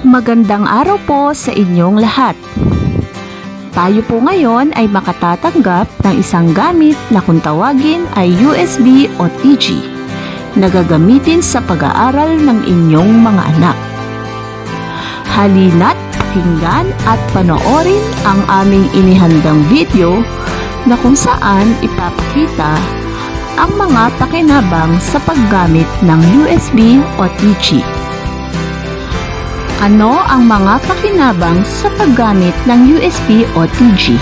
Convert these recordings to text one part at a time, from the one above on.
Magandang araw po sa inyong lahat. Tayo po ngayon ay makatatanggap ng isang gamit na kung tawagin ay USB o TG na gagamitin sa pag-aaral ng inyong mga anak. Halina't pakinggan at panoorin ang aming inihandang video na kung saan ipapakita ang mga pakinabang sa paggamit ng USB o TG. Ano ang mga pakinabang sa paggamit ng USB o TG?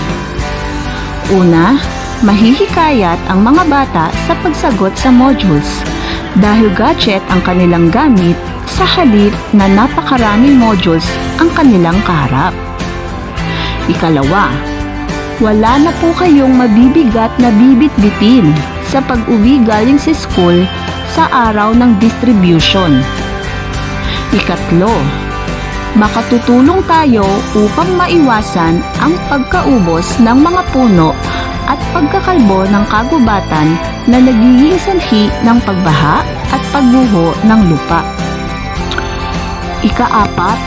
Una, mahihikayat ang mga bata sa pagsagot sa modules dahil gadget ang kanilang gamit sa halip na napakaraming modules ang kanilang kaharap. Ikalawa, wala na po kayong mabibigat na bibit-bitin sa pag-uwi galing sa school sa araw ng distribution. Ikatlo, makatutulong tayo upang maiwasan ang pagkaubos ng mga puno at pagkakalbo ng kagubatan na nagiging sanhi ng pagbaha at pagguho ng lupa. Ikaapat,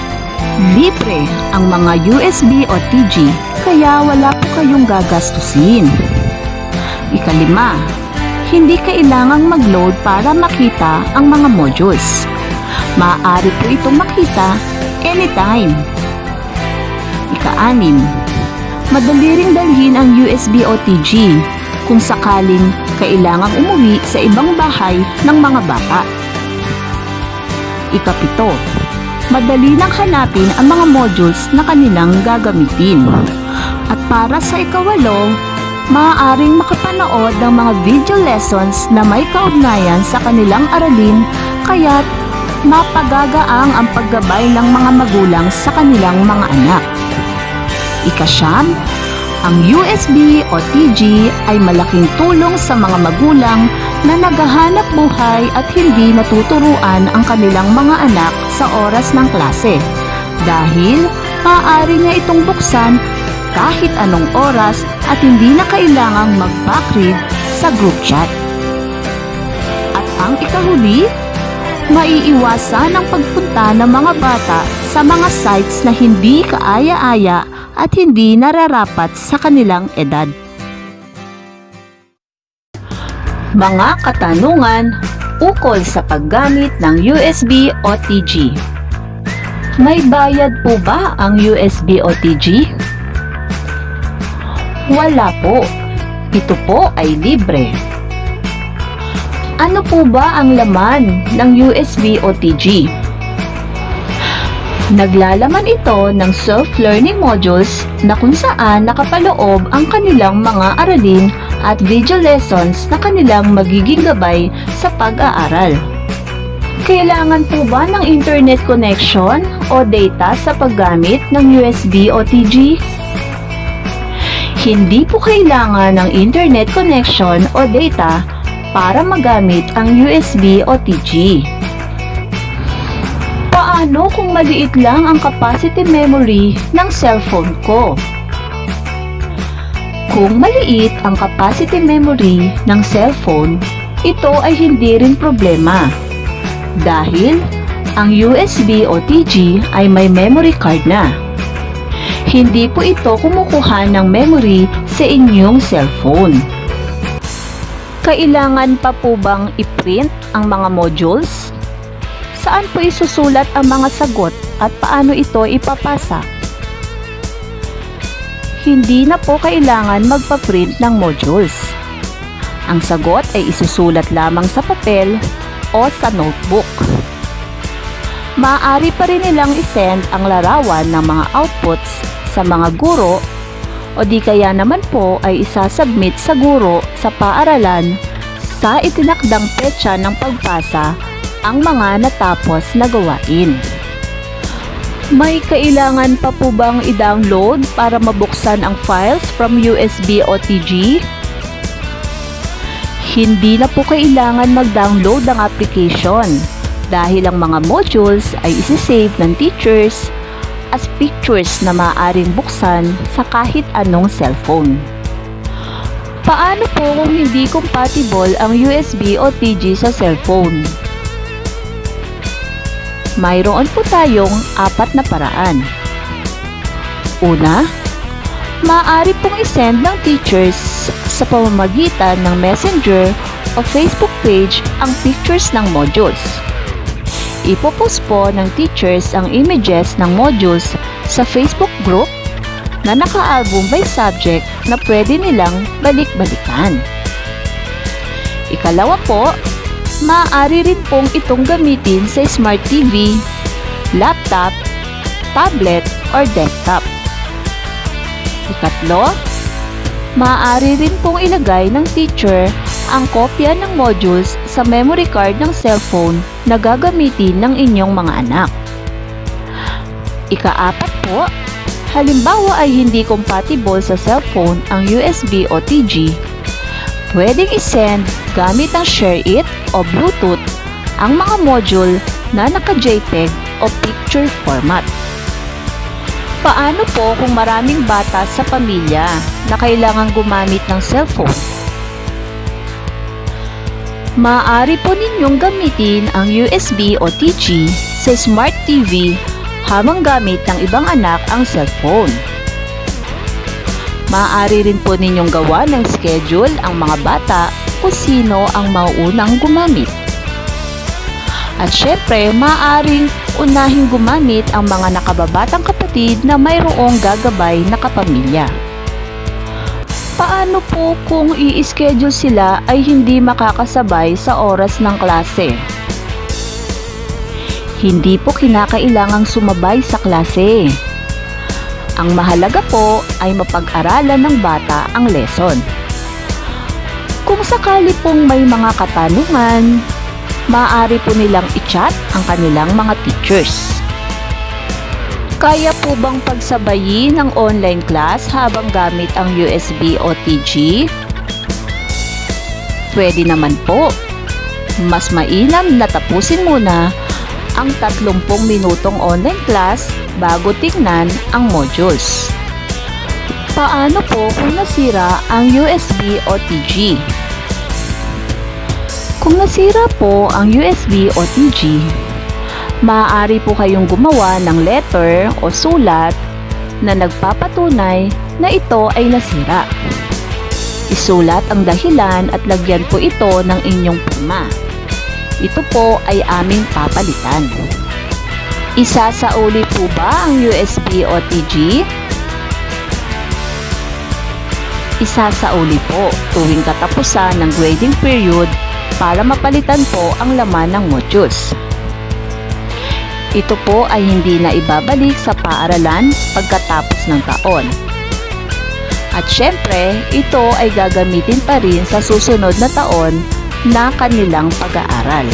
libre ang mga USB o TG kaya wala po kayong gagastusin. Ikalima, hindi kailangang mag-load para makita ang mga modules. Maaari po itong makita anytime. Ika-6, madali ring dalhin ang USB o TG kung sakaling kailangang umuwi sa ibang bahay ng mga bata. Ika-7, madali nang hanapin ang mga modules na kanilang gagamitin. At para sa ika-8, maaaring makapanood ng mga video lessons na may kaugnayan sa kanilang aralin kaya't mapagagaang ang paggabay ng mga magulang sa kanilang mga anak. Ika-9, ang USB o TG ay malaking tulong sa mga magulang na naghahanap buhay at hindi natuturuan ang kanilang mga anak sa oras ng klase dahil maaari niya itong buksan kahit anong oras at hindi na kailangang mag-backread sa group chat. At ang ikahuli, maiiwasan ang pagpunta ng mga bata sa mga sites na hindi kaaya-aya at hindi nararapat sa kanilang edad. Mga katanungan ukol sa paggamit ng USB o TG. May bayad po ba ang USB o TG? Wala po. Ito po ay libre. Ano po ba ang laman ng USB o TG? Naglalaman ito ng self-learning modules na kung saan nakapaloob ang kanilang mga aralin at video lessons na kanilang magiging gabay sa pag-aaral. Kailangan po ba ng internet connection o data sa paggamit ng USB o TG? Hindi po kailangan ng internet connection o data para magamit ang USB o TG. Paano kung maliit lang ang capacity memory ng cellphone ko? Kung maliit ang capacity memory ng cellphone, ito ay hindi rin problema dahil ang USB o TG ay may memory card na. Hindi po ito kumukuha ng memory sa inyong cellphone. Kailangan pa po bang i-print ang mga modules? Saan po isusulat ang mga sagot at paano ito ipapasa? Hindi na po kailangan magpa-print ng modules. Ang sagot ay isusulat lamang sa papel o sa notebook. Maaari pa rin nilang isend ang larawan ng mga outputs sa mga guro o di kaya naman po ay isasubmit sa guro sa paaralan sa itinakdang petsa ng pagpasa ang mga natapos na gawain. May kailangan pa po bang i-download para mabuksan ang files from USB o TG? Hindi na po kailangan mag-download ng application dahil ang mga modules ay isi-save ng teachers as pictures na maaaring buksan sa kahit anong cellphone. Paano po kung hindi compatible ang USB o TG sa cellphone? mayroon po tayong 4 na paraan. Una, maaari pong isend ng teachers sa pamamagitan ng Messenger o Facebook page ang pictures ng modules. Ipopost po ng teachers ang images ng modules sa Facebook group na naka-album by subject na pwede nilang balik-balikan. Ikalawa po, maaari rin pong itong gamitin sa Smart TV, laptop, tablet, or desktop. Ikatlo, maaari rin pong ilagay ng teacher ang kopya ng modules sa memory card ng cellphone na gagamitin ng inyong mga anak. Ika-4 po, halimbawa ay hindi compatible sa cellphone ang USB o TG, pwedeng isend gamit ang ShareIt o Bluetooth ang mga module na naka-JPEG o picture format. Paano po kung maraming bata sa pamilya na kailangang gumamit ng cellphone? Maaari po ninyong gamitin ang USB o TG sa Smart TV habang gamit ng ibang anak ang cellphone. Maaari rin po ninyong gawa ng schedule ang mga bata kung sino ang mauunang gumamit. At syempre, maaaring unahing gumamit ang mga nakababatang kapatid na mayroong gagabay na kapamilya. Paano po kung i-schedule sila ay hindi makakasabay sa oras ng klase? Hindi po kinakailangang sumabay sa klase. Ang mahalaga po ay mapag-aralan ng bata ang lesson. Kung sakali pong may mga katanungan, maaari po nilang i-chat ang kanilang mga teachers. Kaya po bang pagsabayin ang online class habang gamit ang USB o TG? Pwede naman po. Mas mainam na tapusin muna ang 30 minutong online class bago tingnan ang modules. Paano po kung nasira ang USB o TG? Kung nasira po ang USB o TG, maaari po kayong gumawa ng letter o sulat na nagpapatunay na ito ay nasira. Isulat ang dahilan at lagyan po ito ng inyong pirma. Ito po ay aming papalitan. Isasauli po ba ang USB o TG? Isasauli po tuwing katapusan ng grading period para mapalitan po ang laman ng modules. Ito po ay hindi na ibabalik sa paaralan pagkatapos ng taon. At syempre, ito ay gagamitin pa rin sa susunod na taon na kanilang pag-aaral.